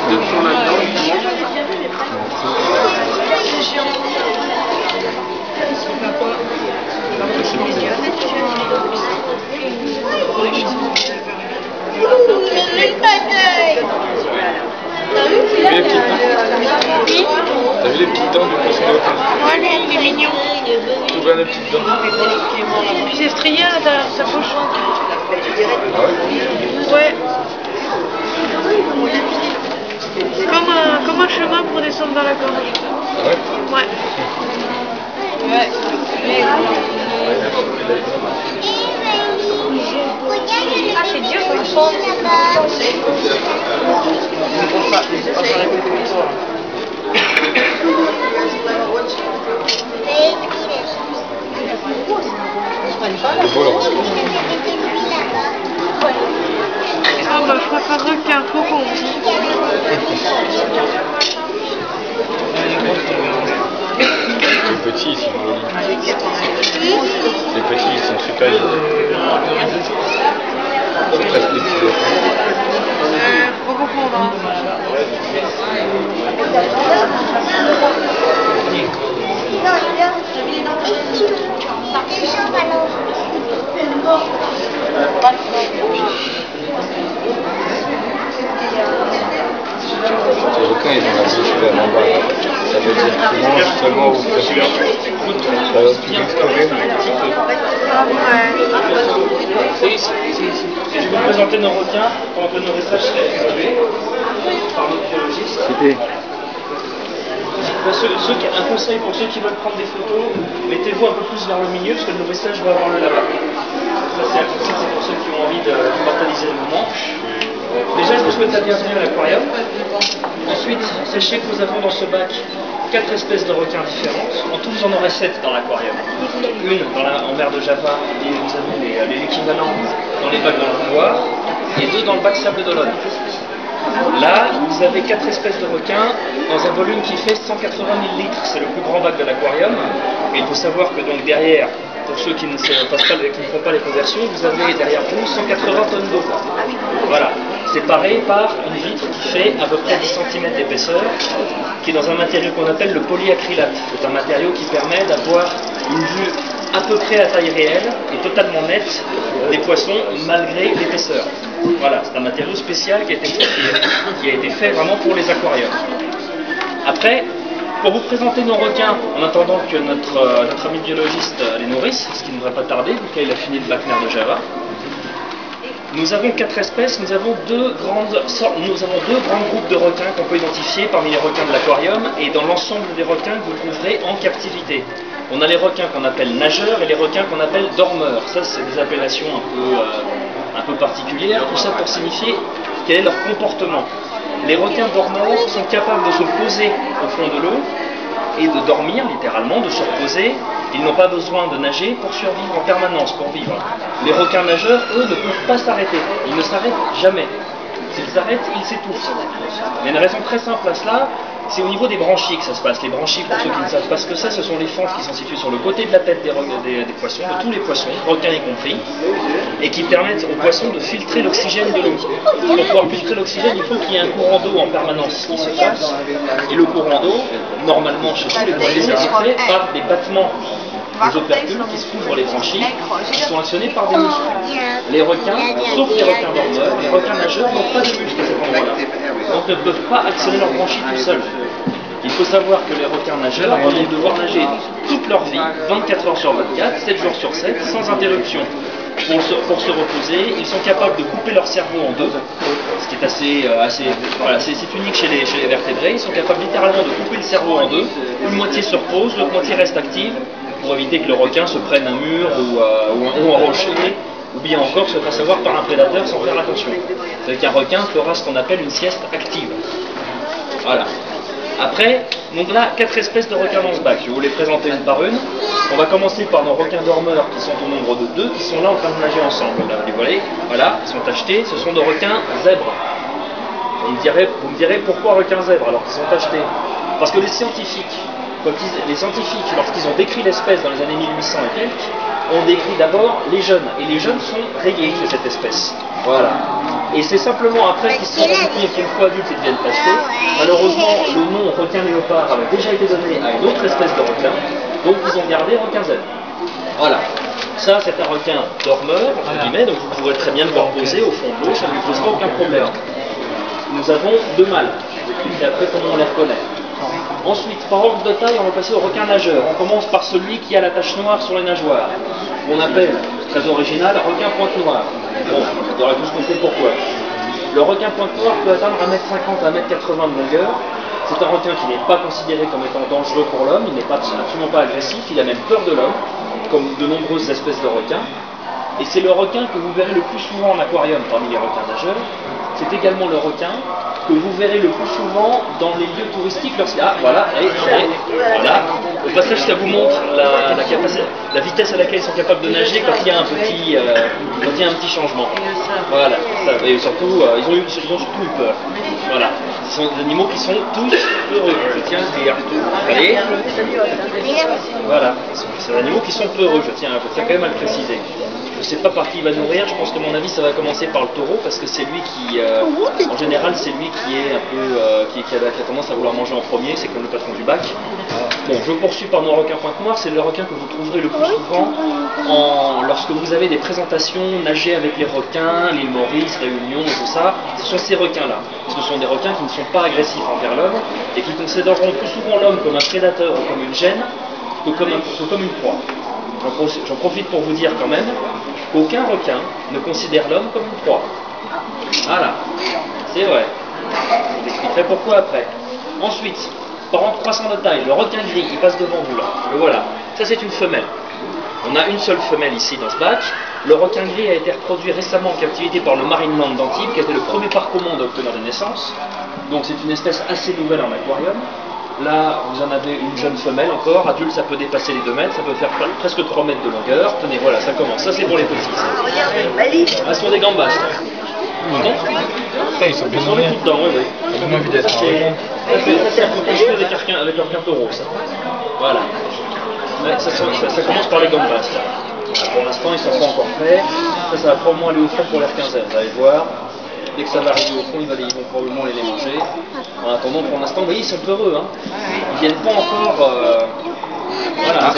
deux qui sont là-dedans. T'as vu les petites dents du poisson? Ouais, il est mignon. Tu vois les petites dents? Puis c'est strié à sa bouche. Ah ouais? Ouais. C'est comme un chemin pour descendre dans la gorge. Ah ouais? Ouais. Ah, c'est dur, je pense. Ah bah je préférerais qu'un faucon. Les petits ils sont jolis. Les petits ils sont super jolis. C'est presque des petits dauphins. Faut confondre. Les requins ils ont la bouche vers en bas. Ça veut dire qu'ils mangent seulement au fond. Ça va plus vite courir. Ah ouais. Je vais vous présenter nos requins pendant que nos recherches seraient exhumées par notre biologiste. Un conseil pour ceux qui veulent prendre des photos, mettez-vous un peu plus vers le milieu parce que le nourrissage va avoir le là-bas. Ça c'est pour ceux qui ont envie d'immortaliser le moment. Déjà, je vous souhaite la bienvenue à l'aquarium. Ensuite, sachez que nous avons dans ce bac 4 espèces de requins différentes. En tout, vous en aurez 7 dans l'aquarium. Une en mer de Java, et vous avez l'équivalent dans les bacs dans le et 2 dans le bac Sable d'Olonne. Là, vous avez 4 espèces de requins dans un volume qui fait 180 000 litres. C'est le plus grand bac de l'aquarium. Et il faut savoir que donc derrière, pour ceux qui ne font pas les conversions, vous avez derrière vous 180 tonnes d'eau. Voilà, séparé par une vitre qui fait à peu près 10 cm d'épaisseur, qui est dans un matériau qu'on appelle le polyacrylate. C'est un matériau qui permet d'avoir une vue à peu près à taille réelle et totalement nette des poissons malgré l'épaisseur. Voilà, c'est un matériau spécial qui a été fait vraiment pour les aquariums. Après, pour vous présenter nos requins, en attendant que notre ami biologiste les nourrisse, ce qui ne devrait pas tarder, vu qu'il a fini le bac mer de Java, nous avons 4 espèces, nous avons deux grands groupes de requins qu'on peut identifier parmi les requins de l'aquarium et dans l'ensemble des requins que vous trouverez en captivité. On a les requins qu'on appelle nageurs et les requins qu'on appelle dormeurs. Ça, c'est des appellations un peu particulières, tout ça pour signifier quel est leur comportement. Les requins dormeurs sont capables de se poser au fond de l'eau et de dormir, littéralement, de se reposer. Ils n'ont pas besoin de nager pour survivre en permanence, pour vivre. Les requins nageurs, eux, ne peuvent pas s'arrêter. Ils ne s'arrêtent jamais. S'ils s'arrêtent, ils s'étouffent. Il y a une raison très simple à cela, c'est au niveau des branchies que ça se passe. Les branchies, pour ceux qui ne savent pas ce que c'est, ce sont les fentes qui sont situées sur le côté de la tête des poissons, de tous les poissons, requins y compris, et qui permettent aux poissons de filtrer l'oxygène de l'eau. Pour pouvoir filtrer l'oxygène, il faut qu'il y ait un courant d'eau en permanence qui se passe, et le courant d'eau, normalement chez tous les poissons, est fait par des battements des opercules qui se couvrent les branchies, qui sont actionnés par des muscles. Les requins, sauf les requins dormeurs, les requins nageurs n'ont pas de muscles à cet endroit-là, donc ne peuvent pas actionner leurs branchies tout seuls. Il faut savoir que les requins nageurs vont devoir nager toute leur vie, 24 heures sur 24, 7 jours sur 7, sans interruption. Pour se reposer, ils sont capables de couper leur cerveau en deux, ce qui est voilà, c'est unique chez les vertébrés. Ils sont capables littéralement de couper le cerveau en deux, une moitié se repose, l'autre moitié reste active, pour éviter que le requin se prenne un mur ou un rocher, ou bien encore se fasse avoir par un prédateur sans faire attention. C'est qu'un requin fera ce qu'on appelle une sieste active. Voilà. Après, donc là, 4 espèces de requins dans ce bac. Je vais vous les présenter une par une. On va commencer par nos requins dormeurs qui sont au nombre de 2, qui sont là en train de nager ensemble. Là, vous les voyez, voilà, ils sont achetés. Ce sont des requins zèbres. Vous me direz pourquoi requins zèbres alors qu'ils sont achetés? Parce que les scientifiques, lorsqu'ils ont décrit l'espèce dans les années 1800 et quelques, ont décrit d'abord les jeunes. Et les jeunes sont rayés chez cette espèce. Voilà. Et c'est simplement après qu'ils se sont rendus compte qu'une fois adultes, ils deviennent tachetés. Malheureusement, le nom requin léopard avait déjà été donné à une autre espèce de requin, donc ils ont gardé requin zen. Voilà. Ça, c'est un requin dormeur, entre guillemets, donc vous pourrez très bien le voir poser au fond de l'eau, ça ne lui posera aucun problème. Nous avons deux mâles, et après comment on les reconnaît. Ensuite, par ordre de taille, on va passer au requin nageur. On commence par celui qui a la tache noire sur les nageoires. On appelle, très original, requin pointe noire. Bon, vous aurez tous compris pourquoi. Le requin pointe noire peut atteindre 1,50 m à 1,80 m de longueur. C'est un requin qui n'est pas considéré comme étant dangereux pour l'homme, il n'est absolument pas agressif, il a même peur de l'homme, comme de nombreuses espèces de requins. Et c'est le requin que vous verrez le plus souvent en aquarium parmi les requins nageurs. C'est également le requin que vous verrez le plus souvent dans les lieux touristiques lorsqu'il... Ah, voilà, et voilà. Au passage, ça vous montre la vitesse à laquelle ils sont capables de nager quand il y a un petit changement. Voilà. Et surtout, ils ont surtout eu peur. Voilà. Ce sont des animaux qui sont tous peureux. Je tiens à le dire. Allez. Voilà. C'est des animaux qui sont peureux, je tiens quand même à le préciser. Je ne sais pas par qui il va nourrir, je pense que à mon avis ça va commencer par le taureau parce que c'est lui qui, en général c'est lui qui est un peu, qui a tendance à vouloir manger en premier, c'est comme le patron du bac. Bon, je poursuis par nos requins pointe noire, c'est le requin que vous trouverez le plus souvent lorsque vous avez des présentations nager avec les requins, l'île Maurice, Réunion et tout ça, ce sont ces requins-là. Ce sont des requins qui ne sont pas agressifs envers l'homme et qui considéreront plus souvent l'homme comme un prédateur ou comme une gêne que comme une proie. J'en profite pour vous dire quand même qu'aucun requin ne considère l'homme comme une proie. Voilà, c'est vrai. Je vous expliquerai pourquoi après. Ensuite, par ordre croissant de taille, le requin gris qui passe devant vous là, le voilà. Ça c'est une femelle. On a une seule femelle ici dans ce bac. Le requin gris a été reproduit récemment en captivité par le Marineland d'Antibes, qui a été le premier parc au monde à obtenir des naissances. Donc c'est une espèce assez nouvelle en aquarium. Là, vous en avez une jeune femelle encore. Adulte, ça peut dépasser les 2 mètres, ça peut faire presque 3 mètres de longueur. Tenez, voilà, ça commence. Ça, c'est pour les petits. Ah, ce sont des gambas. Pardon ? Ça, ils sont bien On est tout dedans, oui, oui. Ça donne envie d'être. Ça, c'est un peu plus avec leur quintaureau, ça. Voilà. Ouais, ça commence par les gambas. Pour l'instant, ils ne sont pas encore prêts. Ça va probablement aller au fond pour l'air 15 heures. Vous allez voir. Dès que ça va arriver au fond, ils vont probablement aller les manger. En attendant, pour l'instant, vous voyez, ils sont peureux. Hein. Ils viennent pas encore... Voilà,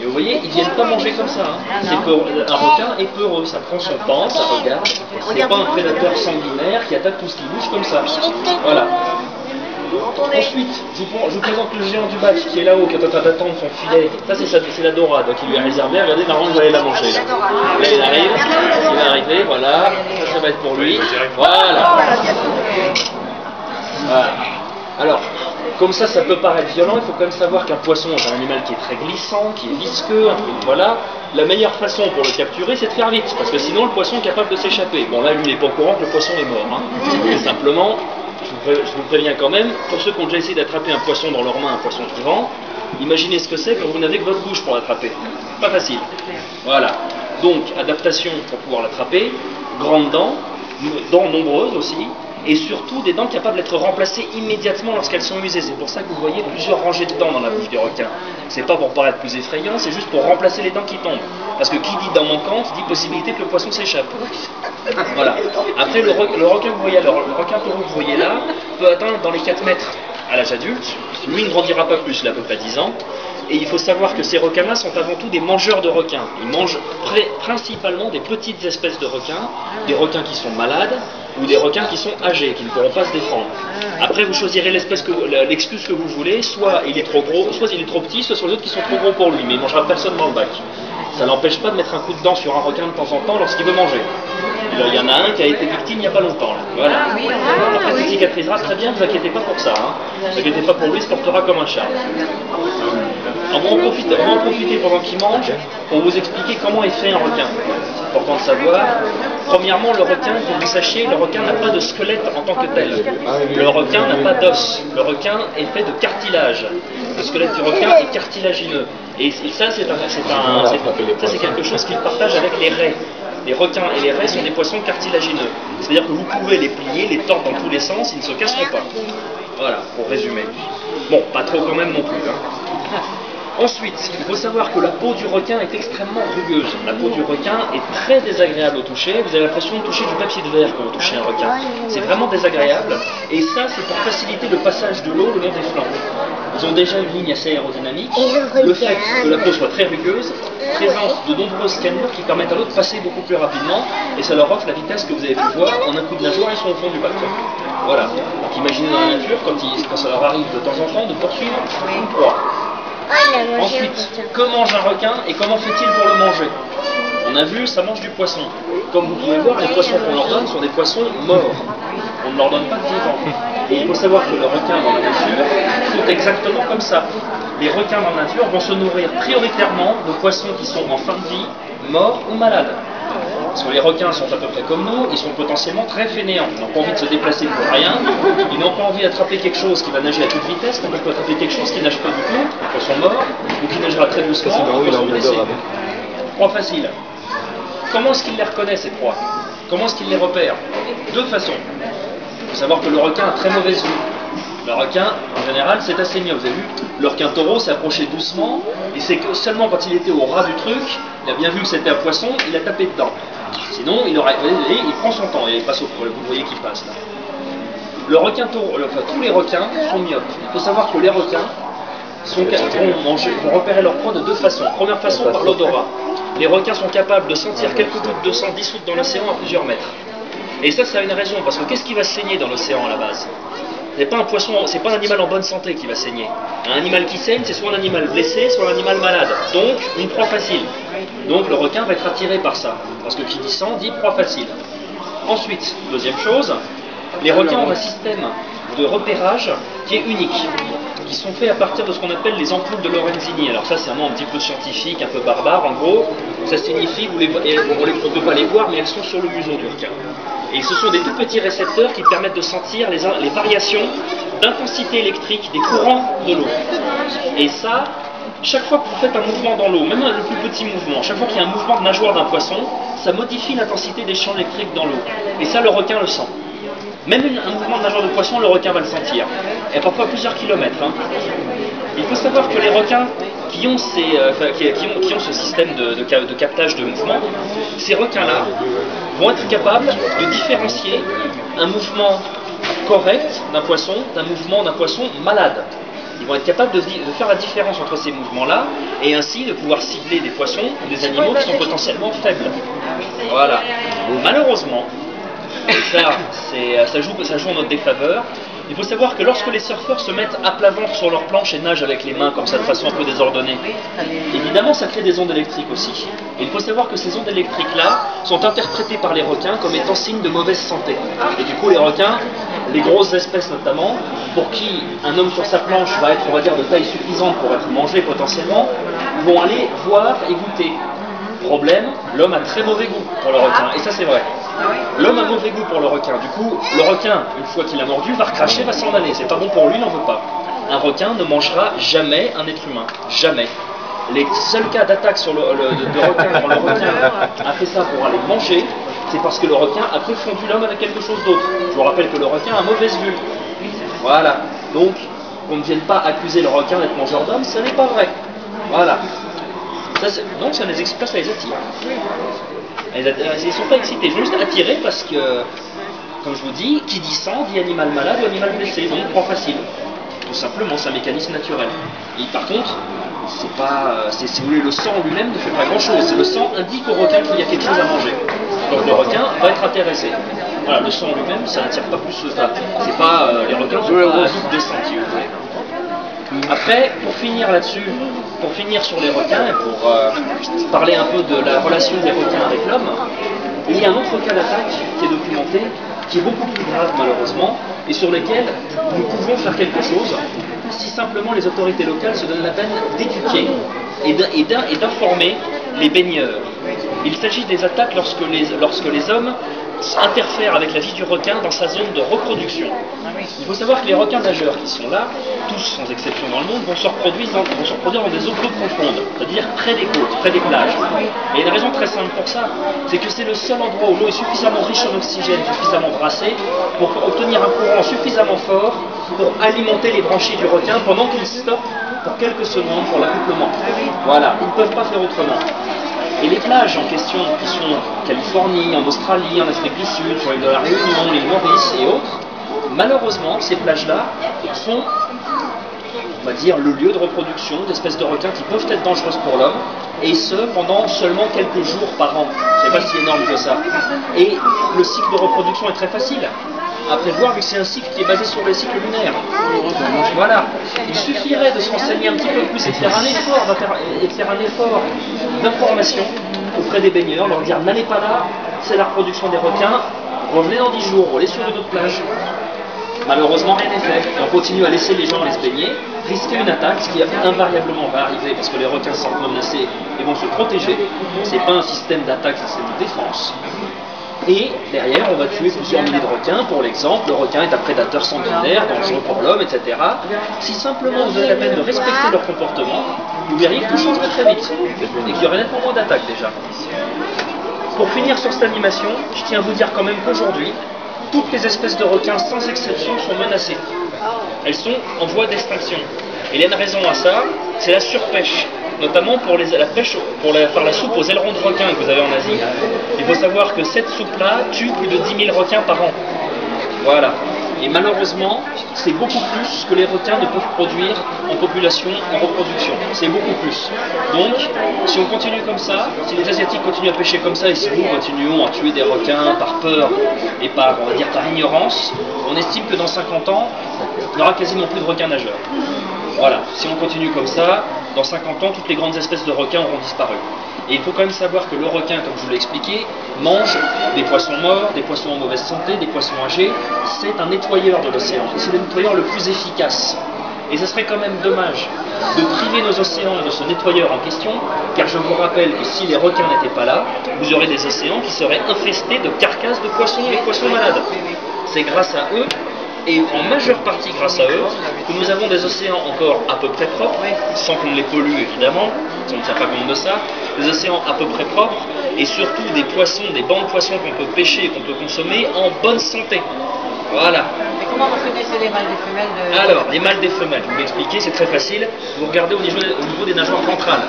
et vous voyez, ils viennent pas manger comme ça. Hein. Un requin est peureux, ça prend son temps, ça regarde. C'est pas un prédateur sanguinaire qui attaque tout ce qui bouge comme ça. Voilà. Ensuite, je vous présente le géant du bac qui est là-haut, qui est en train d'attendre son filet. Ça, c'est la dorade qui lui est réservée. Regardez, normalement, vous allez la manger. Là, il arrive, il va arriver, voilà. Ça va être pour lui. Voilà. Voilà. Alors, comme ça peut paraître violent, il faut quand même savoir qu'un poisson est un animal qui est très glissant, qui est visqueux, voilà. La meilleure façon pour le capturer, c'est de faire vite, parce que sinon le poisson est capable de s'échapper. Bon là, lui, il n'est pas au courant que le poisson est mort. Hein. Mais simplement, je vous préviens quand même, pour ceux qui ont déjà essayé d'attraper un poisson dans leurs mains, un poisson vivant, imaginez ce que c'est quand vous n'avez que votre bouche pour l'attraper. Pas facile. Voilà. Donc, adaptation pour pouvoir l'attraper, grandes dents nombreuses aussi, et surtout des dents capables d'être remplacées immédiatement lorsqu'elles sont usées. C'est pour ça que vous voyez plusieurs rangées de dents dans la bouche du requin. C'est pas pour paraître plus effrayant, c'est juste pour remplacer les dents qui tombent. Parce que qui dit dents manquantes dit possibilité que le poisson s'échappe. Voilà. Après, le requin que vous voyez, alors, le requin taureau que vous voyez là peut atteindre dans les 4 mètres à l'âge adulte. Lui ne grandira pas plus, il a à peu près 10 ans. Et il faut savoir que ces requins-là sont avant tout des mangeurs de requins. Ils mangent principalement des petites espèces de requins, des requins qui sont malades ou des requins qui sont âgés, qui ne pourront pas se défendre. Après, vous choisirez l'excuse que vous voulez, soit il est trop gros, soit il est trop petit, soit sur les autres qui sont trop gros pour lui, mais il ne mangera personne dans le bac. Ça n'empêche pas de mettre un coup de dent sur un requin de temps en temps lorsqu'il veut manger. Il y en a un qui a été victime il n'y a pas longtemps. Là. Voilà. Après, il cicatrisera très bien, ne vous inquiétez pas pour ça. Ne vous inquiétez pas pour lui, il se portera comme un chat. Alors, on va en profiter pendant qu'il mange pour vous expliquer comment est fait un requin. C'est important de savoir. Premièrement, le requin, que vous sachiez, le requin n'a pas de squelette en tant que tel. Le requin n'a pas d'os. Le requin est fait de cartilage. Le squelette du requin est cartilagineux. Et ça, c'est quelque chose qu'il partage avec les raies. Les requins et les raies sont des poissons cartilagineux. C'est-à-dire que vous pouvez les plier, les tordre dans tous les sens, ils ne se casseront pas. Voilà, pour résumer. Bon, pas trop quand même non plus. Hein. Ensuite, il faut savoir que la peau du requin est extrêmement rugueuse. La peau du requin est très désagréable au toucher. Vous avez l'impression de toucher du papier de verre quand vous touchez un requin. C'est vraiment désagréable. Et ça, c'est pour faciliter le passage de l'eau le long des flancs. Ils ont déjà une ligne assez aérodynamique. Le fait que la peau soit très rugueuse présente de nombreuses canures qui permettent à l'eau de passer beaucoup plus rapidement. Et ça leur offre la vitesse que vous avez pu voir. En un coup de nageoire, ils sont au fond du bac. Voilà. Donc imaginez dans la nature, quand ça leur arrive de temps en temps de poursuivre une proie. Ensuite, que mange un requin et comment fait-il pour le manger? On a vu, ça mange du poisson. Comme vous pouvez voir, les poissons qu'on leur donne sont des poissons morts. On ne leur donne pas de vivants. Et il faut savoir que le requin dans la nature sont exactement comme ça. Les requins dans la nature vont se nourrir prioritairement de poissons qui sont en fin de vie, morts ou malades. Parce que les requins sont à peu près comme nous, ils sont potentiellement très fainéants. Ils n'ont pas envie de se déplacer pour rien, ils n'ont pas envie d'attraper quelque chose qui va nager à toute vitesse, donc ils peuvent attraper quelque chose qui ne nage pas du tout, quand ils sont morts, ou qui nagera très doucement, quand ils sont blessés. Proie facile. Comment est-ce qu'ils les reconnaissent, ces proies? Comment est-ce qu'ils les repèrent? Deux façons. Il faut savoir que le requin a très mauvaise vue. Le requin, en général, c'est assez mieux. Vous avez vu, le requin taureau s'est approché doucement, et c'est que seulement quand il était au ras du truc, il a bien vu que c'était un poisson, il a tapé dedans. Sinon, il prend son temps, et il passe au problème. Vous voyez qu'il passe là. Le requin taureau, enfin tous les requins sont myopes. Il faut savoir que les requins vont repérer leur proie de deux façons. Première façon, par l'odorat. Les requins sont capables de sentir quelques gouttes de sang dissoutes dans l'océan à plusieurs mètres. Et ça a une raison, parce que qu'est-ce qui va saigner dans l'océan à la base? C'est pas un poisson, c'est pas un animal en bonne santé qui va saigner. Un animal qui saigne, c'est soit un animal blessé, soit un animal malade. Donc, une proie facile. Donc, le requin va être attiré par ça. Parce que qui dit sang, dit proie facile. Ensuite, deuxième chose, les requins ont un système de repérage qui est unique, qui sont faits à partir de ce qu'on appelle les ampoules de Lorenzini. Alors ça, c'est un nom un petit peu scientifique, un peu barbare. En gros, ça signifie, on ne peut pas les voir, mais elles sont sur le museau du requin. Et ce sont des tout petits récepteurs qui permettent de sentir les variations d'intensité électrique des courants de l'eau. Et ça, chaque fois que vous faites un mouvement dans l'eau, même le plus petit mouvement, chaque fois qu'il y a un mouvement de nageoire d'un poisson, ça modifie l'intensité des champs électriques dans l'eau. Et ça, le requin le sent. Même un mouvement de nageoire de poisson, le requin va le sentir. Et parfois à plusieurs kilomètres. Hein. Il faut savoir que les requins qui ont ce système de captage de mouvement, ces requins-là vont être capables de différencier un mouvement correct d'un poisson d'un poisson malade. Ils vont être capables de faire la différence entre ces mouvements-là et ainsi de pouvoir cibler des poissons ou des animaux qui sont potentiellement faibles. Voilà. Malheureusement, ça joue en notre défaveur. Il faut savoir que lorsque les surfeurs se mettent à plat ventre sur leur planche et nagent avec les mains comme ça de façon un peu désordonnée, évidemment ça crée des ondes électriques aussi. Et il faut savoir que ces ondes électriques-là sont interprétées par les requins comme étant signe de mauvaise santé. Et du coup les requins, les grosses espèces notamment, pour qui un homme sur sa planche va être, on va dire, de taille suffisante pour être mangé potentiellement, vont aller voir et goûter. Problème, l'homme a très mauvais goût pour le requin, et ça c'est vrai. L'homme a mauvais goût pour le requin, du coup, le requin, une fois qu'il a mordu, va recracher, va s'en aller, c'est pas bon pour lui, il n'en veut pas. Un requin ne mangera jamais un être humain, jamais. Les seuls cas d'attaque de requin quand le requin a fait ça pour aller manger, c'est parce que le requin a confondu l'homme avec quelque chose d'autre. Je vous rappelle que le requin a mauvaise vue. Voilà, donc, qu'on ne vienne pas accuser le requin d'être mangeur d'hommes, ce n'est pas vrai. Voilà. Donc ça les excite, ça les attire. Ils ne sont pas excités, ils sont juste attirés parce que, comme je vous dis, qui dit sang dit animal malade ou animal blessé, donc proie facile. Tout simplement, c'est un mécanisme naturel. Et par contre, c'est pas, si vous voulez, le sang en lui-même ne fait pas grand-chose. Le sang indique au requin qu'il y a quelque chose à manger. Donc le requin va être intéressé. Voilà, le sang en lui-même, ça n'attire pas plus. C'est pas les requins sont pas avides de sang, si vous voulez. Après, pour finir là-dessus, pour finir sur les requins et pour parler un peu de la relation des requins avec l'homme, il y a un autre cas d'attaque qui est documenté, qui est beaucoup plus grave malheureusement, et sur lequel nous pouvons faire quelque chose si simplement les autorités locales se donnent la peine d'éduquer et d'informer les baigneurs. Il s'agit des attaques lorsque les hommes interfèrent avec la vie du requin dans sa zone de reproduction. Il faut savoir que les requins nageurs qui sont là, tous sans exception dans le monde, vont se reproduire dans des eaux peu profondes, c'est-à-dire près des côtes, près des plages. Et il y a une raison très simple pour ça, c'est que c'est le seul endroit où l'eau est suffisamment riche en oxygène, suffisamment brassée, pour obtenir un courant suffisamment fort pour alimenter les branchies du requin pendant qu'il stoppe pour quelques secondes pour l'accouplement. Voilà, ils ne peuvent pas faire autrement. Et les plages en question, qui sont en Californie, en Australie, en Afrique du Sud, sur l'île de la Réunion, l'île Maurice et autres, malheureusement, ces plages-là sont, on va dire, le lieu de reproduction d'espèces de requins qui peuvent être dangereuses pour l'homme, et ce, pendant seulement quelques jours par an. C'est pas si énorme que ça. Et le cycle de reproduction est très facile à prévoir, vu que c'est un cycle qui est basé sur les cycles lunaires. Voilà. Il suffirait de se renseigner un petit peu plus et de faire un effort d'information auprès des baigneurs, leur dire n'allez pas là, c'est la reproduction des requins, revenez dans 10 jours, allez sur une autre plage. Malheureusement, rien n'est fait. Et on continue à laisser les gens aller se baigner, risquer une attaque, ce qui invariablement va arriver parce que les requins se sentent menacés et vont se protéger. C'est pas un système d'attaque, c'est une défense. Et derrière, on va tuer plusieurs milliers de requins. Pour l'exemple, le requin est un prédateur sanguinaire, dangereux pour l'homme, etc. Si simplement vous avez la peine de respecter leur comportement, vous verriez que tout changerait très vite et qu'il y aurait nettement moins d'attaques déjà. Pour finir sur cette animation, je tiens à vous dire quand même qu'aujourd'hui, toutes les espèces de requins, sans exception, sont menacées. Elles sont en voie d'extinction. Et il y a une raison à ça, c'est la surpêche. Notamment pour la pêche, par la soupe aux ailerons de requin que vous avez en Asie. Il faut savoir que cette soupe-là tue plus de 10 000 requins par an. Voilà. Et malheureusement, c'est beaucoup plus que les requins ne peuvent produire en population, en reproduction. C'est beaucoup plus. Donc, si on continue comme ça, si les Asiatiques continuent à pêcher comme ça, et si nous continuons à tuer des requins par peur et par, on va dire, par ignorance, on estime que dans 50 ans, il n'y aura quasiment plus de requins nageurs. Voilà. Si on continue comme ça, dans 50 ans, toutes les grandes espèces de requins auront disparu. Et il faut quand même savoir que le requin, comme je vous l'ai expliqué, mange des poissons morts, des poissons en mauvaise santé, des poissons âgés. C'est un nettoyeur de l'océan. C'est le nettoyeur le plus efficace. Et ce serait quand même dommage de priver nos océans de ce nettoyeur en question, car je vous rappelle que si les requins n'étaient pas là, vous aurez des océans qui seraient infestés de carcasses de poissons et de poissons malades. C'est grâce à eux, et en majeure partie grâce à eux, que nous avons des océans encore à peu près propres, sans qu'on les pollue évidemment, si on ne tient pas compte de ça, des océans à peu près propres, et surtout des poissons, des bancs de poissons qu'on peut pêcher et qu'on peut consommer en bonne santé. Voilà. Mais comment vous connaissez les mâles des femelles de... Alors, les mâles des femelles, je vais vous l'expliquer, c'est très facile. Vous regardez au niveau des nageoires ventrales.